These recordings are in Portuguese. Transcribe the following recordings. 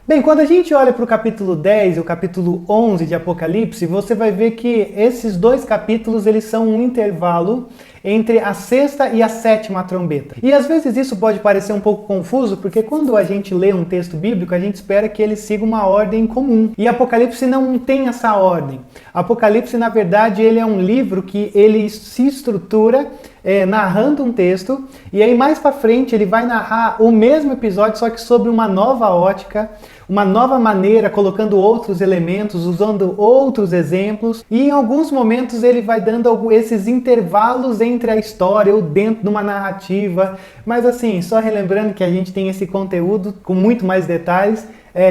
Bem, quando a gente olha para o capítulo 10 e o capítulo 11 de Apocalipse, você vai ver que esses dois capítulos eles são um intervalo entre a sexta e a sétima trombeta. E às vezes isso pode parecer um pouco confuso, porque quando a gente lê um texto bíblico, a gente espera que ele siga uma ordem comum. E Apocalipse não tem essa ordem. Apocalipse, na verdade, ele é um livro que ele se estrutura narrando um texto, e aí mais para frente ele vai narrar o mesmo episódio, só que sobre uma nova ótica, uma nova maneira, colocando outros elementos, usando outros exemplos, e em alguns momentos ele vai dando esses intervalos entre a história ou dentro de uma narrativa, mas assim, só relembrando que a gente tem esse conteúdo com muito mais detalhes,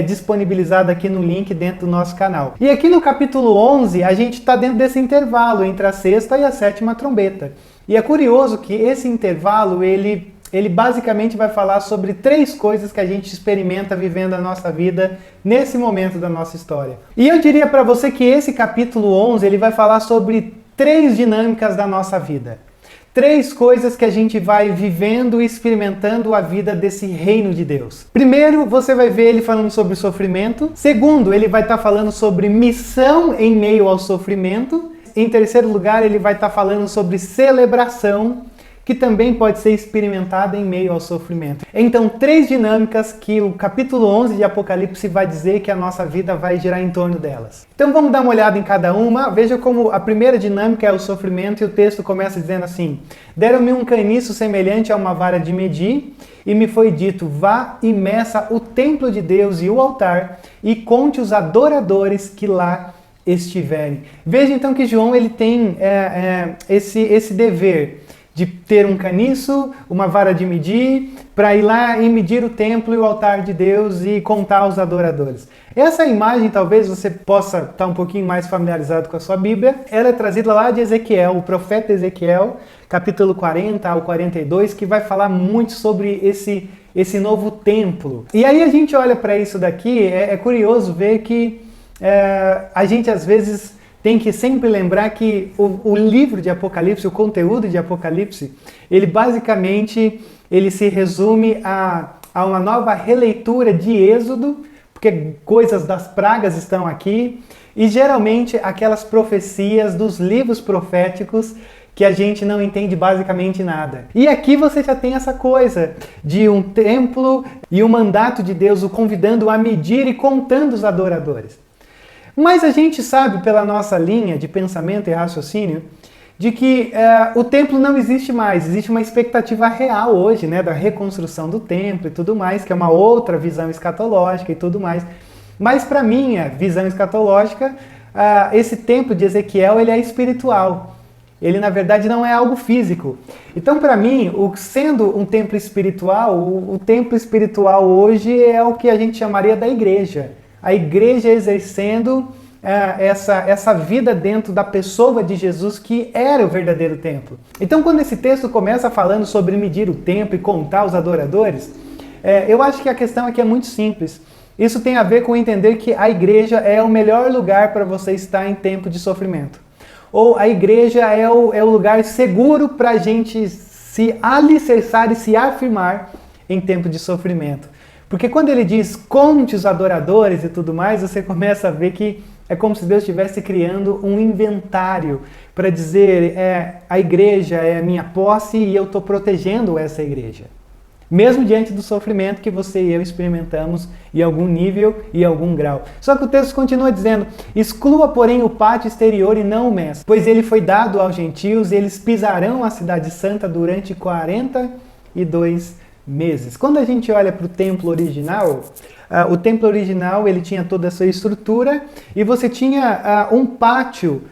disponibilizado aqui no link dentro do nosso canal. E aqui no capítulo 11, a gente está dentro desse intervalo entre a sexta e a sétima trombeta. E é curioso que esse intervalo, ele basicamente vai falar sobre três coisas que a gente experimenta vivendo a nossa vida nesse momento da nossa história. E eu diria para você que esse capítulo 11, ele vai falar sobre três dinâmicas da nossa vida. Três coisas que a gente vai vivendo e experimentando a vida desse reino de Deus. Primeiro, você vai ver ele falando sobre sofrimento. Segundo, ele vai estar falando sobre missão em meio ao sofrimento. Em terceiro lugar, ele vai estar falando sobre celebração, que também pode ser experimentada em meio ao sofrimento. Então, três dinâmicas que o capítulo 11 de Apocalipse vai dizer que a nossa vida vai girar em torno delas. Então vamos dar uma olhada em cada uma. Veja como a primeira dinâmica é o sofrimento, e o texto começa dizendo assim: deram-me um caniço semelhante a uma vara de medir, e me foi dito, vá e meça o templo de Deus e o altar, e conte os adoradores que lá estiverem. Veja então que João ele tem esse dever de ter um caniço, uma vara de medir, para ir lá e medir o templo e o altar de Deus e contar os adoradores. Essa imagem, talvez você possa estar um pouquinho mais familiarizado com a sua Bíblia, ela é trazida lá de Ezequiel, o profeta Ezequiel, capítulo 40 ao 42, que vai falar muito sobre esse novo templo. E aí a gente olha para isso daqui, é curioso ver que a gente às vezes tem que sempre lembrar que o livro de Apocalipse, o conteúdo de Apocalipse, ele basicamente ele se resume a uma nova releitura de Êxodo, porque coisas das pragas estão aqui, e geralmente aquelas profecias dos livros proféticos que a gente não entende basicamente nada. E aqui você já tem essa coisa de um templo e o mandato de Deus o convidando a medir e contando os adoradores. Mas a gente sabe, pela nossa linha de pensamento e raciocínio, de que o templo não existe mais. Existe uma expectativa real hoje, né, da reconstrução do templo e tudo mais, que é uma outra visão escatológica e tudo mais. Mas para minha visão escatológica, esse templo de Ezequiel ele é espiritual. Ele, na verdade, não é algo físico. Então, para mim, sendo um templo espiritual, o templo espiritual hoje é o que a gente chamaria da igreja. A igreja exercendo essa vida dentro da pessoa de Jesus, que era o verdadeiro templo. Então, quando esse texto começa falando sobre medir o templo e contar os adoradores, eu acho que a questão aqui é muito simples. Isso tem a ver com entender que a igreja é o melhor lugar para você estar em tempo de sofrimento. Ou a igreja é o lugar seguro para a gente se alicerçar e se afirmar em tempo de sofrimento. Porque quando ele diz conte os adoradores e tudo mais, você começa a ver que é como se Deus estivesse criando um inventário para dizer a igreja é a minha posse e eu estou protegendo essa igreja. Mesmo diante do sofrimento que você e eu experimentamos em algum nível e algum grau. Só que o texto continua dizendo, exclua porém o pátio exterior e não o mestre, pois ele foi dado aos gentios e eles pisarão a cidade santa durante 42 meses. Quando a gente olha para o templo original, o templo original ele tinha toda essa estrutura e você tinha um pátio,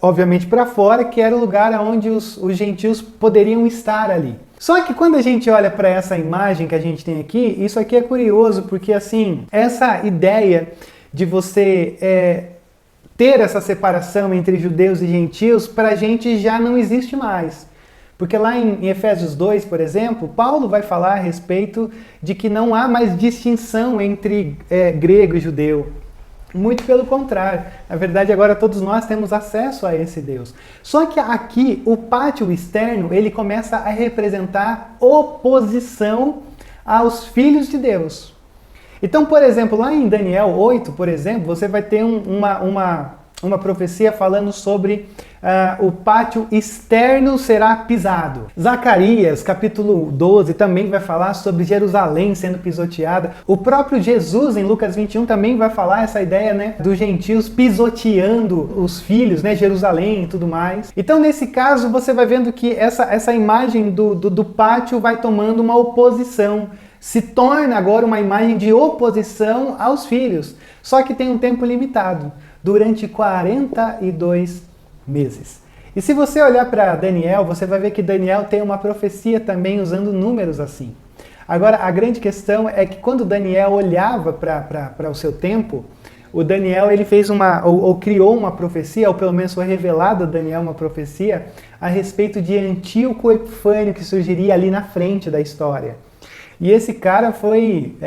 obviamente para fora, que era o lugar onde os gentios poderiam estar ali. Só que quando a gente olha para essa imagem que a gente tem aqui, isso aqui é curioso, porque assim, essa ideia de você ter essa separação entre judeus e gentios, para a gente já não existe mais. Porque lá em Efésios 2, por exemplo, Paulo vai falar a respeito de que não há mais distinção entre grego e judeu. Muito pelo contrário. Na verdade, agora todos nós temos acesso a esse Deus. Só que aqui, o pátio externo, ele começa a representar oposição aos filhos de Deus. Então, por exemplo, lá em Daniel 8, por exemplo, você vai ter uma profecia falando sobre o pátio externo será pisado. Zacarias, capítulo 12, também vai falar sobre Jerusalém sendo pisoteada. O próprio Jesus, em Lucas 21, também vai falar essa ideia, né, dos gentios pisoteando os filhos, né, Jerusalém e tudo mais. Então, nesse caso, você vai vendo que essa imagem do pátio vai tomando uma oposição. Se torna agora uma imagem de oposição aos filhos. Só que tem um tempo limitado, durante 42 meses. E se você olhar para Daniel, você vai ver que Daniel tem uma profecia também usando números assim. Agora, a grande questão é que quando Daniel olhava para o seu tempo, o Daniel ele fez ou criou uma profecia, ou pelo menos foi revelado a Daniel uma profecia a respeito de Antíoco Epifânio, que surgiria ali na frente da história. E esse cara foi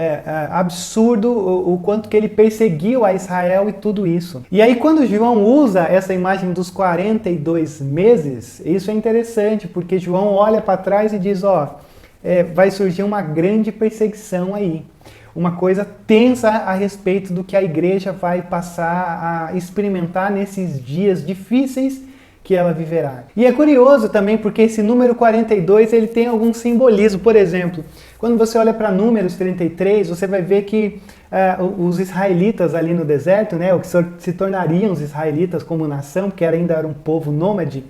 absurdo o quanto que ele perseguiu a Israel e tudo isso. E aí quando João usa essa imagem dos 42 meses, isso é interessante, porque João olha para trás e diz, vai surgir uma grande perseguição aí. Uma coisa tensa a respeito do que a igreja vai passar a experimentar nesses dias difíceis que ela viverá. E é curioso também porque esse número 42 ele tem algum simbolismo. Por exemplo, quando você olha para Números 33, você vai ver que os israelitas ali no deserto, né, o que se tornariam os israelitas como nação, porque ainda era um povo nômade,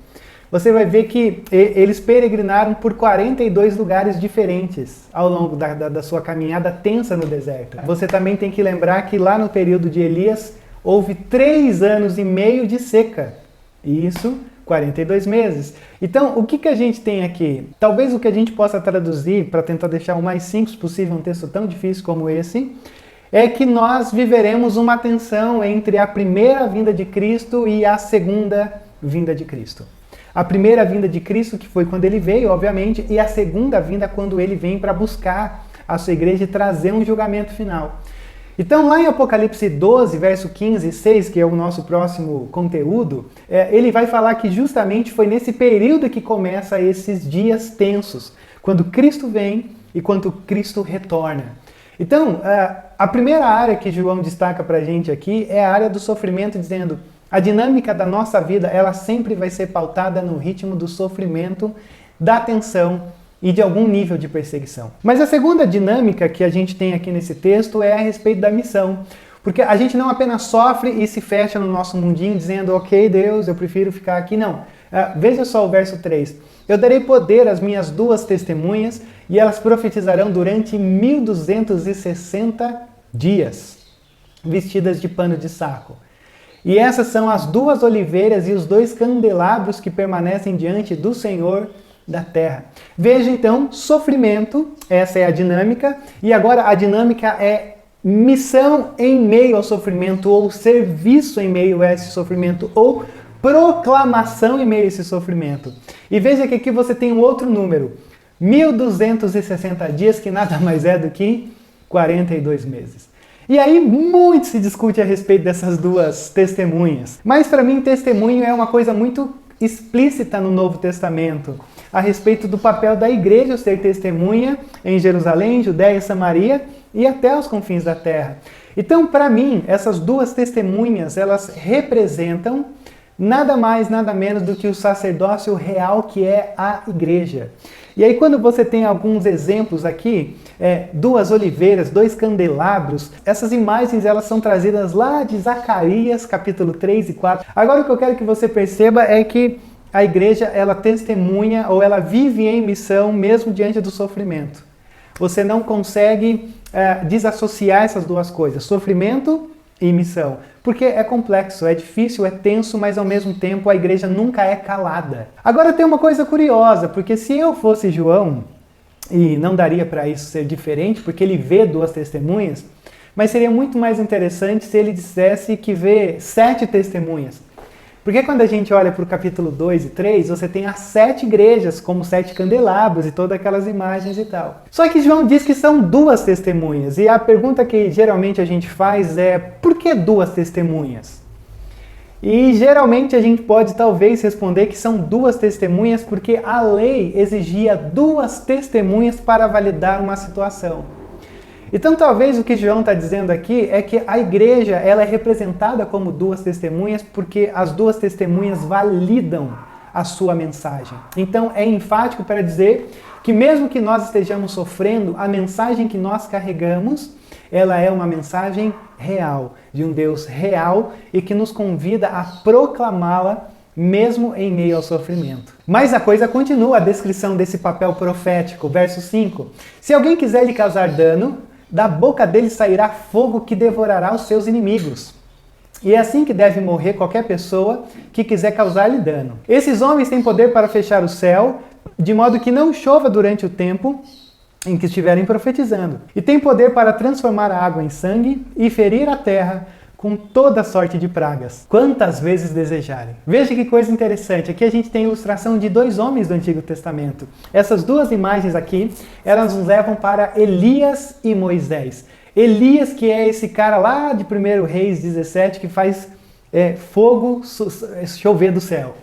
você vai ver que eles peregrinaram por 42 lugares diferentes ao longo da sua caminhada tensa no deserto. Você também tem que lembrar que lá no período de Elias houve 3 anos e meio de seca. Isso, 42 meses. Então, o que a gente tem aqui? Talvez o que a gente possa traduzir, para tentar deixar o mais simples possível um texto tão difícil como esse, é que nós viveremos uma tensão entre a primeira vinda de Cristo e a segunda vinda de Cristo. A primeira vinda de Cristo, que foi quando ele veio, obviamente, e a segunda vinda quando ele vem para buscar a sua igreja e trazer um julgamento final. Então, lá em Apocalipse 12, verso 15 e 6, que é o nosso próximo conteúdo, ele vai falar que justamente foi nesse período que começa esses dias tensos, quando Cristo vem e quando Cristo retorna. Então, a primeira área que João destaca para a gente aqui é a área do sofrimento, dizendo a dinâmica da nossa vida, ela sempre vai ser pautada no ritmo do sofrimento, da tensão, e de algum nível de perseguição. Mas a segunda dinâmica que a gente tem aqui nesse texto é a respeito da missão. Porque a gente não apenas sofre e se fecha no nosso mundinho dizendo, ok, Deus, eu prefiro ficar aqui. Não. Veja só o verso 3. Eu darei poder às minhas 2 testemunhas e elas profetizarão durante 1260 dias, vestidas de pano de saco. E essas são as 2 oliveiras e os 2 candelabros que permanecem diante do Senhor da terra. Veja então, sofrimento, essa é a dinâmica, e agora a dinâmica é missão em meio ao sofrimento, ou serviço em meio a esse sofrimento, ou proclamação em meio a esse sofrimento. E veja que aqui você tem um outro número, 1260 dias, que nada mais é do que 42 meses. E aí muito se discute a respeito dessas 2 testemunhas. Mas para mim, testemunho é uma coisa muito explícita no Novo Testamento, a respeito do papel da igreja ser testemunha em Jerusalém, Judéia, Samaria e até os confins da terra. Então, para mim, essas 2 testemunhas, elas representam nada mais, nada menos do que o sacerdócio real que é a igreja. E aí quando você tem alguns exemplos aqui, 2 oliveiras, 2 candelabros, essas imagens elas são trazidas lá de Zacarias, capítulo 3 e 4. Agora o que eu quero que você perceba é que a igreja ela testemunha ou ela vive em missão mesmo diante do sofrimento. Você não consegue desassociar essas 2 coisas, sofrimento e missão. Porque é complexo, é difícil, é tenso, mas ao mesmo tempo a igreja nunca é calada. Agora tem uma coisa curiosa, porque se eu fosse João, e não daria para isso ser diferente, porque ele vê 2 testemunhas, mas seria muito mais interessante se ele dissesse que vê 7 testemunhas. Porque quando a gente olha para o capítulo 2 e 3, você tem as 7 igrejas, como 7 candelabros e todas aquelas imagens e tal. Só que João diz que são 2 testemunhas. E a pergunta que geralmente a gente faz é, por que 2 testemunhas? E geralmente a gente pode talvez responder que são 2 testemunhas porque a lei exigia 2 testemunhas para validar uma situação. Então talvez o que João está dizendo aqui é que a igreja ela é representada como duas testemunhas porque as duas testemunhas validam a sua mensagem. Então é enfático para dizer que mesmo que nós estejamos sofrendo, a mensagem que nós carregamos, ela é uma mensagem real, de um Deus real e que nos convida a proclamá-la mesmo em meio ao sofrimento. Mas a coisa continua, a descrição desse papel profético, verso 5. Se alguém quiser lhe causar dano, da boca dele sairá fogo que devorará os seus inimigos. E é assim que deve morrer qualquer pessoa que quiser causar-lhe dano. Esses homens têm poder para fechar o céu, de modo que não chova durante o tempo em que estiverem profetizando. E tem poder para transformar a água em sangue e ferir a terra com toda sorte de pragas, quantas vezes desejarem. Veja que coisa interessante, aqui a gente tem a ilustração de dois homens do Antigo Testamento. Essas duas imagens aqui, elas nos levam para Elias e Moisés. Elias, que é esse cara lá de 1 Reis 17, que faz fogo chover do céu.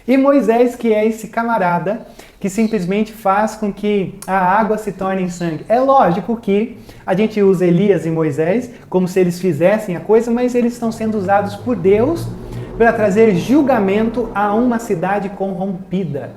E Moisés, que é esse camarada que simplesmente faz com que a água se torne em sangue. É lógico que a gente usa Elias e Moisés como se eles fizessem a coisa, mas eles estão sendo usados por Deus para trazer julgamento a uma cidade corrompida.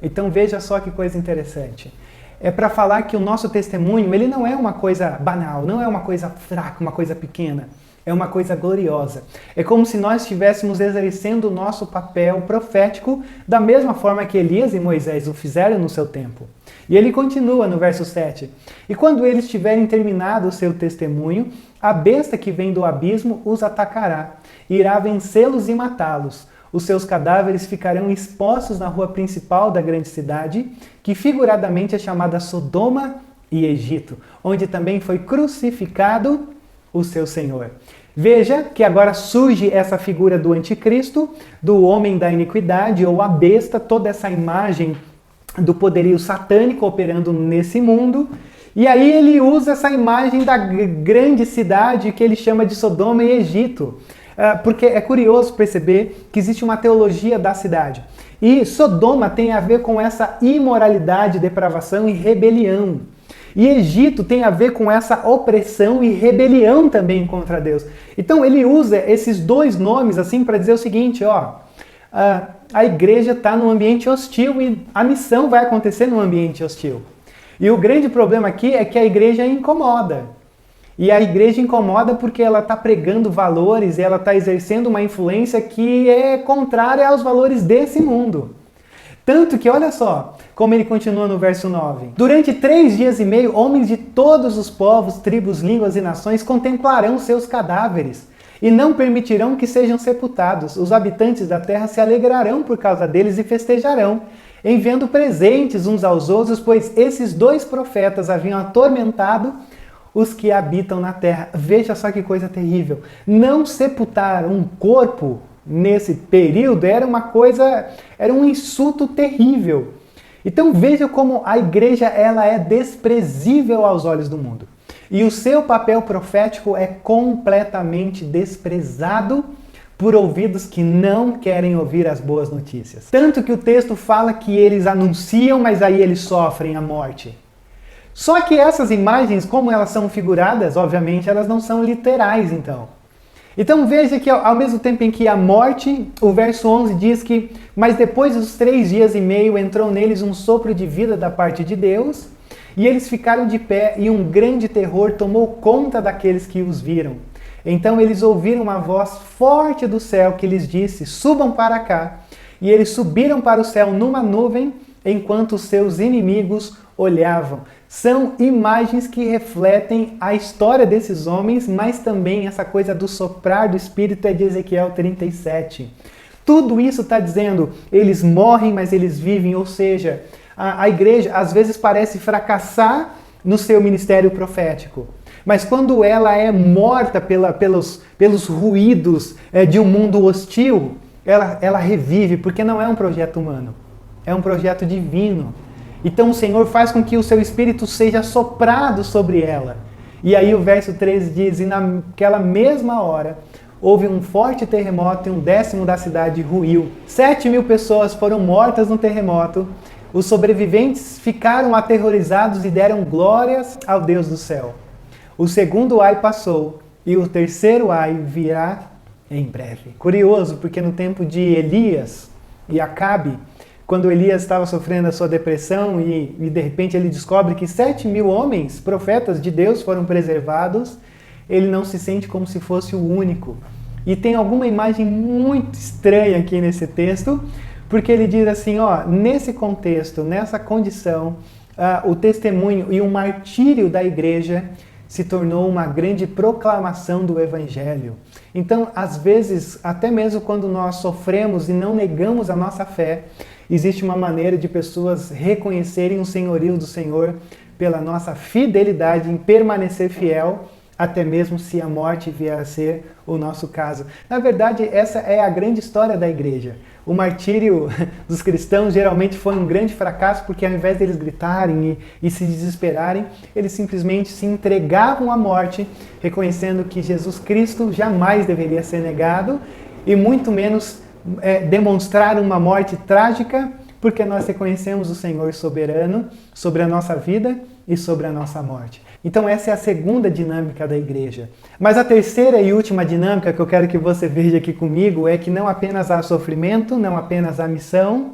Então veja só que coisa interessante. É para falar que o nosso testemunho, ele não é uma coisa banal, não é uma coisa fraca, uma coisa pequena. É uma coisa gloriosa. É como se nós estivéssemos exercendo o nosso papel profético da mesma forma que Elias e Moisés o fizeram no seu tempo. E ele continua no verso 7. E quando eles tiverem terminado o seu testemunho, a besta que vem do abismo os atacará, irá vencê-los e matá-los. Os seus cadáveres ficarão expostos na rua principal da grande cidade, que figuradamente é chamada Sodoma e Egito, onde também foi crucificado o seu Senhor. Veja que agora surge essa figura do anticristo, do homem da iniquidade ou a besta, toda essa imagem do poderio satânico operando nesse mundo. E aí ele usa essa imagem da grande cidade que ele chama de Sodoma e Egito. Porque é curioso perceber que existe uma teologia da cidade. E Sodoma tem a ver com essa imoralidade, depravação e rebelião. E Egito tem a ver com essa opressão e rebelião também contra Deus. Então ele usa esses dois nomes assim para dizer o seguinte, a igreja está num ambiente hostil e a missão vai acontecer num ambiente hostil. E o grande problema aqui é que a igreja incomoda. E a igreja incomoda porque ela está pregando valores e ela está exercendo uma influência que é contrária aos valores desse mundo. Tanto que, olha só, como ele continua no verso 9. Durante 3 dias e meio, homens de todos os povos, tribos, línguas e nações contemplarão seus cadáveres e não permitirão que sejam sepultados. Os habitantes da terra se alegrarão por causa deles e festejarão, enviando presentes uns aos outros, pois esses dois profetas haviam atormentado os que habitam na terra. Veja só que coisa terrível. Não sepultar um corpo nesse período era um insulto terrível. Então veja como a igreja ela é desprezível aos olhos do mundo. E o seu papel profético é completamente desprezado por ouvidos que não querem ouvir as boas notícias. Tanto que o texto fala que eles anunciam, mas aí eles sofrem a morte. Só que essas imagens, como elas são figuradas, obviamente elas não são literais, então. Então veja que ao mesmo tempo em que a morte, o verso 11 diz que, mas depois dos 3 dias e meio entrou neles um sopro de vida da parte de Deus, e eles ficaram de pé e um grande terror tomou conta daqueles que os viram. Então eles ouviram uma voz forte do céu que lhes disse, subam para cá. E eles subiram para o céu numa nuvem, enquanto os seus inimigos olhavam. São imagens que refletem a história desses homens, mas também essa coisa do soprar do Espírito é de Ezequiel 37. Tudo isso está dizendo, eles morrem, mas eles vivem, ou seja, a igreja às vezes parece fracassar no seu ministério profético. Mas quando ela é morta pelos ruídos de um mundo hostil, ela revive, porque não é um projeto humano, é um projeto divino. Então o Senhor faz com que o seu Espírito seja soprado sobre ela. E aí o verso 13 diz, e naquela mesma hora houve um forte terremoto e 1/10 da cidade ruiu. 7.000 pessoas foram mortas no terremoto. Os sobreviventes ficaram aterrorizados e deram glórias ao Deus do céu. O segundo ai passou e o terceiro ai virá em breve. Curioso, porque no tempo de Elias e Acabe, quando Elias estava sofrendo a sua depressão e de repente ele descobre que 7.000 homens, profetas de Deus, foram preservados, ele não se sente como se fosse o único. E tem alguma imagem muito estranha aqui nesse texto, porque ele diz assim, ó, nesse contexto, nessa condição, o testemunho e o martírio da igreja se tornou uma grande proclamação do Evangelho. Então, às vezes, até mesmo quando nós sofremos e não negamos a nossa fé, existe uma maneira de pessoas reconhecerem o senhorio do Senhor pela nossa fidelidade em permanecer fiel, até mesmo se a morte vier a ser o nosso caso. Na verdade, essa é a grande história da igreja. O martírio dos cristãos geralmente foi um grande fracasso, porque ao invés deles gritarem e se desesperarem, eles simplesmente se entregavam à morte, reconhecendo que Jesus Cristo jamais deveria ser negado, e muito menos demonstrar uma morte trágica, porque nós reconhecemos o Senhor soberano sobre a nossa vida e sobre a nossa morte. Então essa é a segunda dinâmica da igreja. Mas a terceira e última dinâmica que eu quero que você veja aqui comigo é que não apenas há sofrimento, não apenas há missão,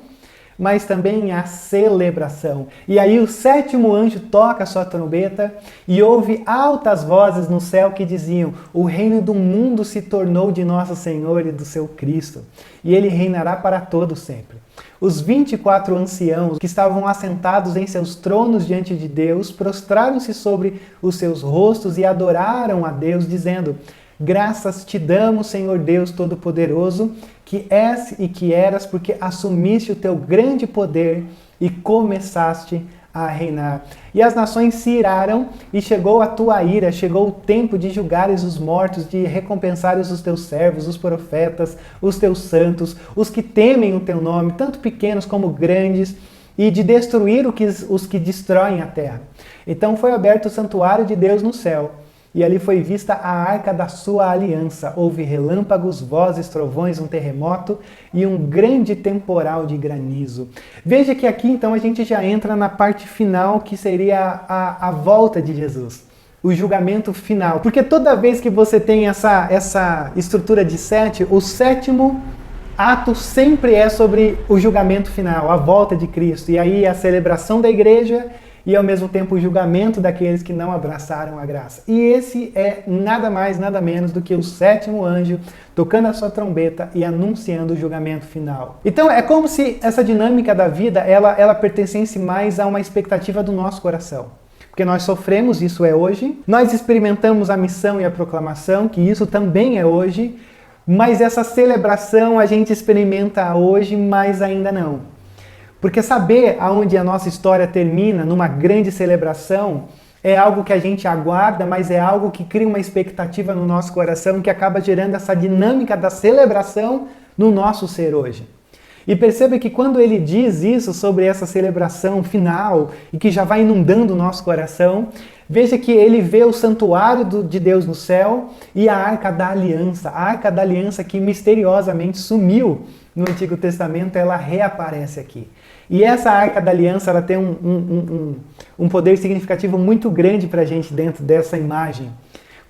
mas também há celebração. E aí o sétimo anjo toca a sua trombeta e ouve altas vozes no céu que diziam: o reino do mundo se tornou de nosso Senhor e do seu Cristo, e ele reinará para todo sempre. Os 24 anciãos que estavam assentados em seus tronos diante de Deus prostraram-se sobre os seus rostos e adoraram a Deus, dizendo: graças te damos, Senhor Deus Todo-Poderoso, que és e que eras, porque assumiste o teu grande poder e começaste a reinar. E as nações se iraram, e chegou a tua ira, chegou o tempo de julgares os mortos, de recompensares os teus servos, os profetas, os teus santos, os que temem o teu nome, tanto pequenos como grandes, e de destruir os que destroem a terra. Então foi aberto o santuário de Deus no céu, e ali foi vista a arca da sua aliança. Houve relâmpagos, vozes, trovões, um terremoto e um grande temporal de granizo. Veja que aqui então a gente já entra na parte final, que seria a volta de Jesus. O julgamento final. Porque toda vez que você tem essa estrutura de 7, o sétimo ato sempre é sobre o julgamento final, a volta de Cristo. E aí a celebração da igreja e ao mesmo tempo o julgamento daqueles que não abraçaram a graça. E esse é nada mais, nada menos do que o sétimo anjo tocando a sua trombeta e anunciando o julgamento final. Então é como se essa dinâmica da vida, ela pertencesse mais a uma expectativa do nosso coração. Porque nós sofremos, isso é hoje. Nós experimentamos a missão e a proclamação, que isso também é hoje. Mas essa celebração a gente experimenta hoje, mas ainda não. Porque saber aonde a nossa história termina, numa grande celebração, é algo que a gente aguarda, mas é algo que cria uma expectativa no nosso coração, que acaba gerando essa dinâmica da celebração no nosso ser hoje. E perceba que quando ele diz isso sobre essa celebração final, e que já vai inundando o nosso coração, veja que ele vê o santuário de Deus no céu e a Arca da Aliança que misteriosamente sumiu no Antigo Testamento, ela reaparece aqui. E essa Arca da Aliança, ela tem um poder significativo muito grande para a gente dentro dessa imagem.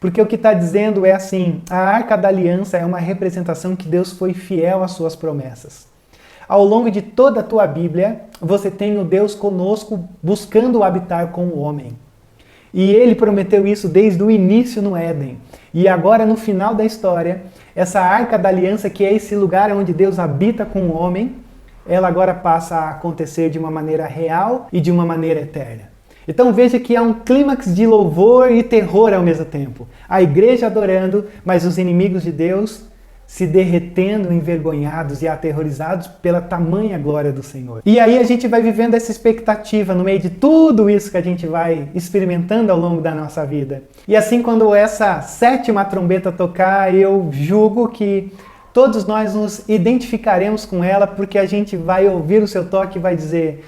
Porque o que está dizendo é assim: a Arca da Aliança é uma representação que Deus foi fiel às suas promessas. Ao longo de toda a tua Bíblia, você tem o Deus conosco buscando habitar com o homem. E ele prometeu isso desde o início no Éden. E agora, no final da história, essa Arca da Aliança, que é esse lugar onde Deus habita com o homem, ela agora passa a acontecer de uma maneira real e de uma maneira eterna. Então veja que há um clímax de louvor e terror ao mesmo tempo. A igreja adorando, mas os inimigos de Deus se derretendo, envergonhados e aterrorizados pela tamanha glória do Senhor. E aí a gente vai vivendo essa expectativa no meio de tudo isso que a gente vai experimentando ao longo da nossa vida. E assim, quando essa sétima trombeta tocar, eu julgo que todos nós nos identificaremos com ela, porque a gente vai ouvir o seu toque e vai dizer: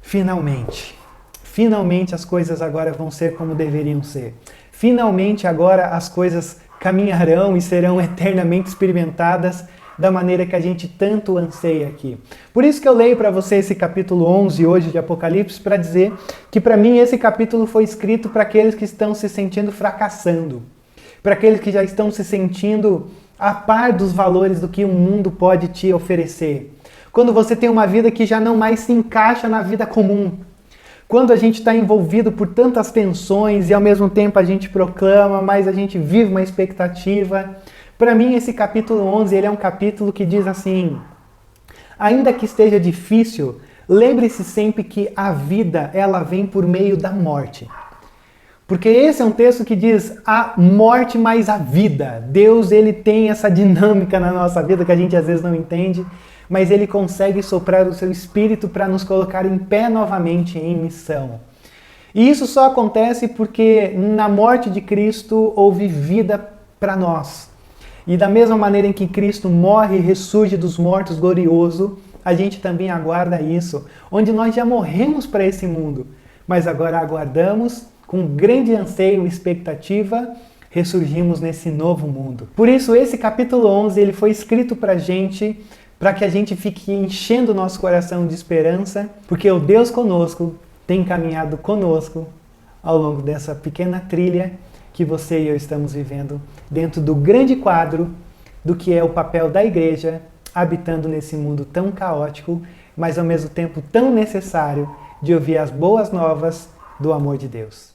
finalmente, finalmente as coisas agora vão ser como deveriam ser. Finalmente agora as coisas caminharão e serão eternamente experimentadas da maneira que a gente tanto anseia aqui. Por isso que eu leio para você esse capítulo 11 hoje de Apocalipse, para dizer que para mim esse capítulo foi escrito para aqueles que estão se sentindo fracassando, para aqueles que já estão se sentindo a par dos valores do que o mundo pode te oferecer. Quando você tem uma vida que já não mais se encaixa na vida comum. Quando a gente está envolvido por tantas tensões e ao mesmo tempo a gente proclama, mas a gente vive uma expectativa. Para mim esse capítulo 11 ele é um capítulo que diz assim: ainda que esteja difícil, lembre-se sempre que a vida ela vem por meio da morte. Porque esse é um texto que diz a morte mais a vida. Deus ele tem essa dinâmica na nossa vida que a gente às vezes não entende, mas ele consegue soprar o seu espírito para nos colocar em pé novamente em missão. E isso só acontece porque na morte de Cristo houve vida para nós. E da mesma maneira em que Cristo morre e ressurge dos mortos glorioso, a gente também aguarda isso, onde nós já morremos para esse mundo, mas agora aguardamos com grande anseio e expectativa, ressurgimos nesse novo mundo. Por isso esse capítulo 11 ele foi escrito para a gente, para que a gente fique enchendo o nosso coração de esperança, porque o Deus conosco tem caminhado conosco ao longo dessa pequena trilha que você e eu estamos vivendo dentro do grande quadro do que é o papel da igreja, habitando nesse mundo tão caótico, mas ao mesmo tempo tão necessário de ouvir as boas novas do amor de Deus.